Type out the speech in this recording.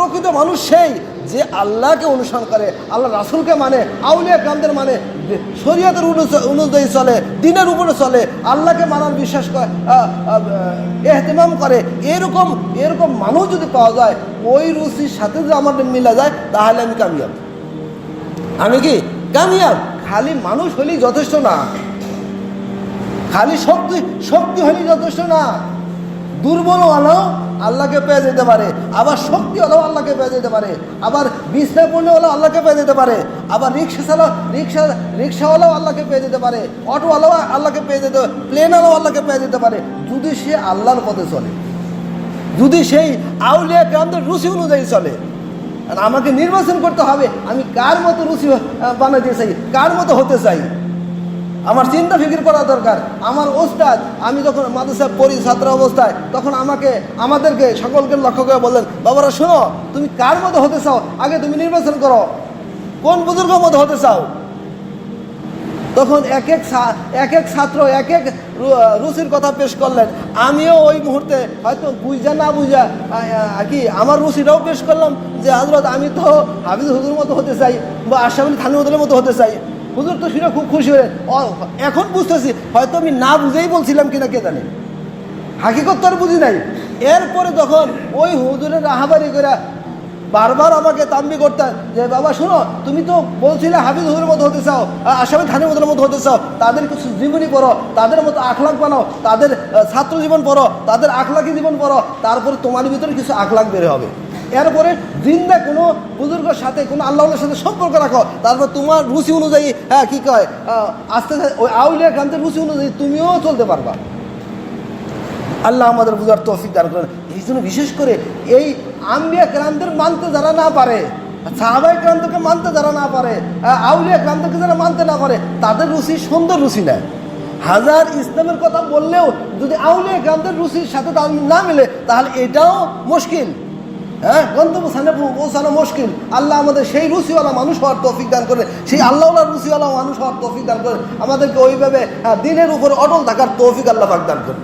প্রকৃত মানুষ সেই যে আল্লাহকে অনুসরণ করে, আল্লাহ রাসূলকে মানে, আউলিয়া কেরামদের মানে, শরীয়তের অনুযায়ী চলে, দ্বীনের উপরে চলে, আল্লাহকে মানার বিশ্বাস করে, ইহতিমাম করে। এরকম মানুষ যদি পাওয়া যায়, ওই রুচির সাথে যদি আমাদের মিলা যায়, তাহলে আমি কামিয়াব। আমি কি কামিয়াব? খালি মানুষ হলেই যথেষ্ট না, খালি শক্তি হলেই যথেষ্ট না। দুর্বলওয়ালাও আল্লাহকে পেয়ে যেতে পারে, আবার শক্তিওয়ালাও আল্লাহকে পেয়ে যেতে পারে, আবার বিছনাপূর্ণওয়ালাও আল্লাহকে পেয়ে যেতে পারে, আবার রিক্সাওয়ালাও আল্লাহকে পেয়ে যেতে পারে, অটোওয়ালাও আল্লাহকে পেয়ে যেতে পারে, প্লেনওয়ালাও আল্লাহকে পেয়ে যেতে পারে, যদি সে আল্লাহর পথে চলে, যদি সেই আউলিয়া কেরামদের রুচি অনুযায়ী চলে। আর আমাকে নির্বাচন করতে হবে, আমি কার মতো রুচি বানাতে চাই, কার মতো হতে চাই। আমার চিন্তা ফিকির করা দরকার। আমার ওস্তাদ, আমি যখন মাদ্রাসা পড়ি ছাত্র অবস্থায়, তখন আমাদেরকে সকলকে লক্ষ্য করে বললেন, বাবারা শোনো, তুমি কার মতো হতে চাও, আগে তুমি নির্বাচন করো, কোন বুজুর্গের মতো হতে চাও। তখন এক এক ছাত্র এক এক রুচির কথা পেশ করলেন। আমিও ওই মুহূর্তে হয়তো বুঝা না বুঝা কি আমার রুচিটাও পেশ করলাম যে হযরত, আমি তো হাফিজ হুজুর মতো হতে চাই, বা আশরাফ আলী থানভী হুজুরের মতো হতে চাই। হুজুর তো শুনে খুব খুশি হলেন। এখন বুঝতেছি হয়তো আমি না বুঝেই বলছিলাম কিনা কে জানে, হাকিকত তো আর বুঝি নাই। এরপরে যখন ওই হুজুরের রাহাবারি করে বারবার আমাকে তাম্বি করতেন যে, বাবা শোনো, তুমি তো বলছিলে হাফিজ হুজুরের মতো হতে চাও, আশরাফ আলী থানভী হুজুরের মতো হতে চাও, তাদের কিছু জীবনী পড়ো, তাদের মতো আখলাক বানাও, তাদের ছাত্র জীবন পড়ো, তাদের আখলাকি জীবন পড়ো, তারপরে তোমার ভিতরে কিছু আখলাক বের হবে। এরপরে জিন্দা কোনো বুজুর্গের সাথে, কোনো আল্লাহর সাথে সম্পর্ক রাখো, তারপর তোমার রুচি অনুযায়ী, কি কয়, আস্তে আস্তে ওই আউলিয়া কেরামদের রুচি অনুযায়ী তুমিও চলতে পারবা। আল্লাহ আমাদের বুঝার তৌফিক দান করেন। এই জন্য বিশেষ করে এই আম্বিয়া কেরামদের মানতে যারা না পারে, সাহাবায়ে কেরামদেরকে মানতে যারা না পারে, আউলিয়া কেরামদেরকে যারা মানতে না পারে, তাদের রুচি সুন্দর রুচি নেয়। হাজার ইসলামের কথা বললেও যদি আউলিয়া কেরামদের রুচির সাথে না মিলে, তাহলে এটাও মুশকিল। গন্তব্যস্থানে পৌঁছানো মুশকিল। আল্লাহ আমাদের সেই রুচিওয়ালা মানুষ হওয়ার তৌফিক দান করে, সেই আল্লাহওয়ালা রুচিওয়ালা মানুষ হওয়ার তৌফিক দান করে, আমাদেরকে ওইভাবে দ্বীনের উপর অটল থাকার তৌফিক আল্লাহ পাক দান করে।